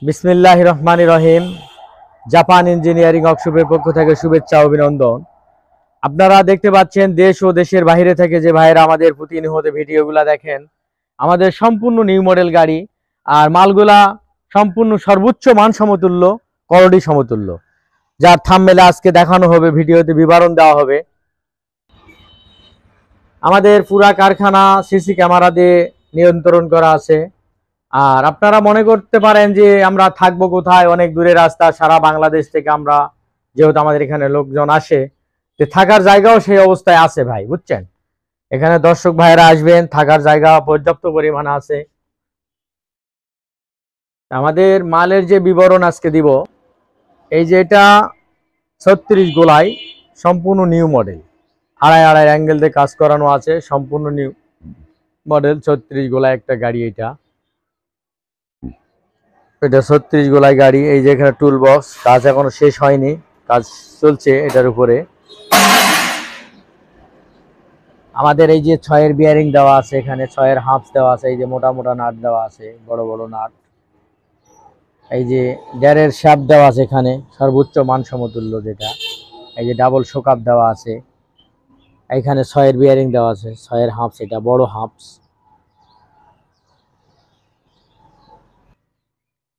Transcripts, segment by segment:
বিসমিল্লাহির রহমানির রহিম। Japan engineering ওয়ার্কশপের পক্ষ থেকে শুভেচ্ছা অভিনন্দন। আপনারা দেখতে পাচ্ছেন দেশ ও দেশের বাইরে থেকে যে ভাইয়েরা আমাদের প্রতিনিয়ত ভিডিওগুলা দেখেন, আমাদের সম্পূর্ণ নিউ মডেল গাড়ি আর মালগুলা সম্পূর্ণ সর্বোচ্চ মান সমতুল্য, কোয়ালিটি সমতুল্য, যার থাম্বনেলে আজকে দেখানো হবে, ভিডিওতে বিবরণ দেওয়া হবে। আমাদের পুরা কারখানা সিসি ক্যামেরা দিয়ে নিয়ন্ত্রণ করা আছে। আর আপনারা মনে করতে পারেন যে আমরা থাকবো কোথায়, অনেক দূরে রাস্তা, সারা বাংলাদেশ থেকে আমরা যেহেতু আমাদের এখানে লোকজন আসে, যে থাকার জায়গাও সেই অবস্থায় আছে ভাই, বুঝছেন। এখানে দর্শক ভাইরা আসবেন, থাকার জায়গা পর্যাপ্ত পরিমাণে আছে। আমাদের মালের যে বিবরণ আজকে দিব, এই যে এটা 36 গোলাই সম্পূর্ণ নিউ মডেল, আড়াই অ্যাঙ্গেল দিয়ে কাজ করানো আছে, সম্পূর্ণ নিউ মডেল 36 গোলাই একটা গাড়ি। এটা 36 গোলাই গাড়ি। এই যে এখানে টুল বক্স, কাজ এখনো শেষ হয়নি, কাজ চলছে এটার উপরে। আমাদের এই যে 6-এর বিয়ারিং দেওয়া আছে, এখানে 6-এর হাফস দেওয়া আছে, এই যে মোটা মোটা নাট দেওয়া আছে, বড় বড় নাট। এই যে 1.5-এর শ্যাফট দেওয়া আছে এখানে, সর্বোচ্চ মান সমতুল্য যেটা। এই যে ডাবল শোকআপ দেওয়া আছে, এইখানে 6-এর বিয়ারিং দেওয়া আছে, 6-এর হাফস, এটা বড় হাফস।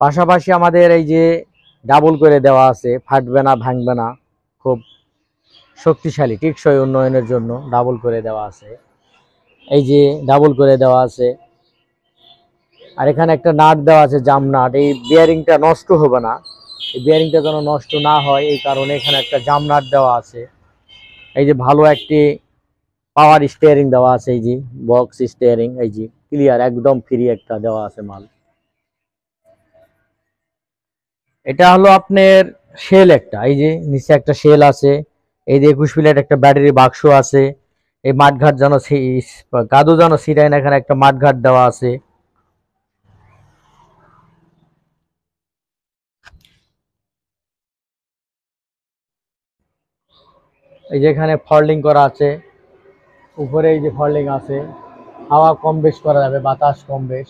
পাশাপাশি আমাদের এই যে ডাবল করে দেওয়া আছে, ফাটবে না, ভাঙবে না, খুব শক্তিশালী, টেকসই উন্নয়নের জন্য ডাবল করে দেওয়া আছে। এই যে ডাবল করে দেওয়া আছে। আর এখানে একটা নাট দেওয়া আছে, জাম নাট। এই বিয়ারিংটা নষ্ট হবে না, এই বিয়ারিংটা যেন নষ্ট না হয় এই কারণে এখানে একটা জাম নাট দেওয়া আছে। এই যে ভালো একটি পাওয়ার স্টিয়ারিং দেওয়া আছে, এই যে বক্স স্টিয়ারিং, এই যে ক্লিয়ার একদম ফ্রি একটা দেওয়া আছে মাল। এটা হলো আপনার শেল একটা, এই যে নিচে একটা শেল আছে। এই যে 21 প্লেট একটা ব্যাটারি বাক্স আছে। এই মাঠঘাট যেন কাদু যেন ছিটায় না, এখানে একটা মাঠঘাট দেওয়া আছে। এই যে এখানে ফল্ডিং করা আছে, উপরে এই যে ফল্ডিং আছে, হাওয়া কম বেশ করা যাবে, বাতাস কম বেশ,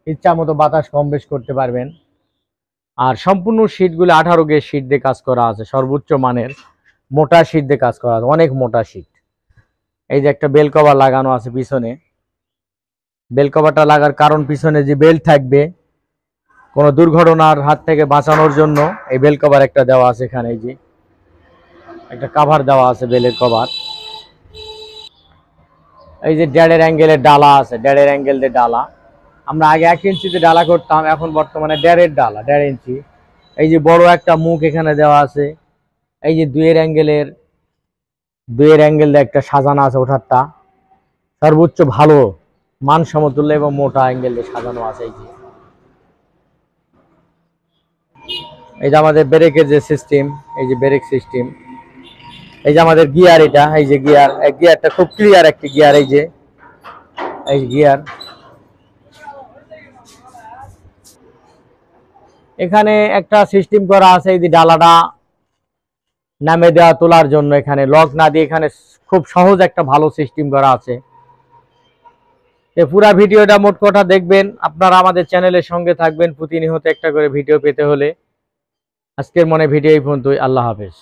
ইচ্ছা মতো বাতাস কম বেশ করতে পারবেন। আর সম্পূর্ণ শীটগুলো 18 গেজ শীট দিয়ে কাজ করা আছে, সর্বোচ্চ মানের মোটা শীট দিয়ে কাজ করা আছে, অনেক মোটা শীট। এই যে একটা বেল কভার লাগানো আছে পিছনে। বেল কভারটা লাগার কারণ, পিছনে যে বেল্ট থাকবে, কোনো দুর্ঘটনার হাত থেকে বাঁচানোর জন্য এই বেল কভার একটা দেওয়া আছে এখানে। এই যে একটা কভার দেওয়া আছে, বেলের কভার। এই যে 1.5 অ্যাঙ্গেলের ডালা আছে, 1.5 অ্যাঙ্গেল দিয়ে ডালা। আমরা আগে 1 ইঞ্চিতে ডালা করতাম, এখন বর্তমানে 1.5-এর ডালা, 1.5 ইঞ্চি। এই যে বড় একটা মুখ এখানে দেওয়া আছে। এই যে 2-এর অ্যাঙ্গেল দিয়ে একটা সাজানো আছে, ওঠারটা সর্বোচ্চ ভালো মান সমতুল্য এবং মোটা অ্যাঙ্গেল দিয়ে সাজানো আছে। এই যে আমাদের ব্রেকের যে সিস্টেম, এই যে ব্রেক সিস্টেম। এই যে আমাদের গিয়ার, এটা এই যে গিয়ারটা খুব ক্লিয়ার একটি গিয়ার। এই যে গিয়ার, এখানে একটা সিস্টেম করা আছে, এই যে ডালাটা নামে দেওয়া তোলার জন্য, এখানে লক না দিয়ে এখানে খুব সহজ একটা ভালো সিস্টেম করা আছে। পুরা ভিডিওটা মোট কথা দেখবেন, আপনারা আমাদের চ্যানেলের সঙ্গে থাকবেন, প্রতিনিয়ত একটা করে ভিডিও পেতে হলে। আজকের মনে ভিডিও এই পর্যন্তই। আল্লাহ হাফেজ।